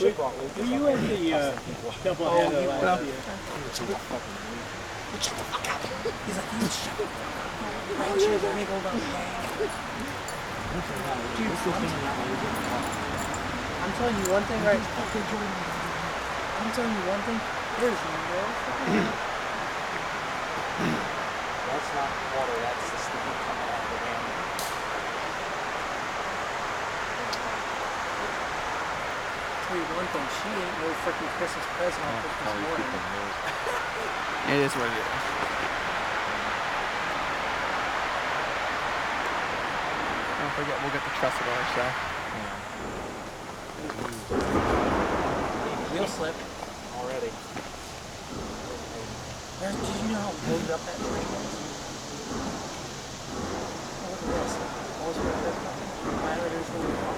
Were you at the doubleheader last year? Shut the fuck up. He's like, you shut the fuck up. Why don't you let me hold on? I'm telling you one thing, right? I'm telling you one thing. There's no fucking. That's not water, that's the steam coming out of the dam. Tell you one thing, she ain't no freaking Christmas present on Christmas morning. It is what it is. Don't forget, we'll get the trusted RSA. Wheel slip. Already. Did you know how loaded up that train is? Oh, look at this. All this fucking 500 liters.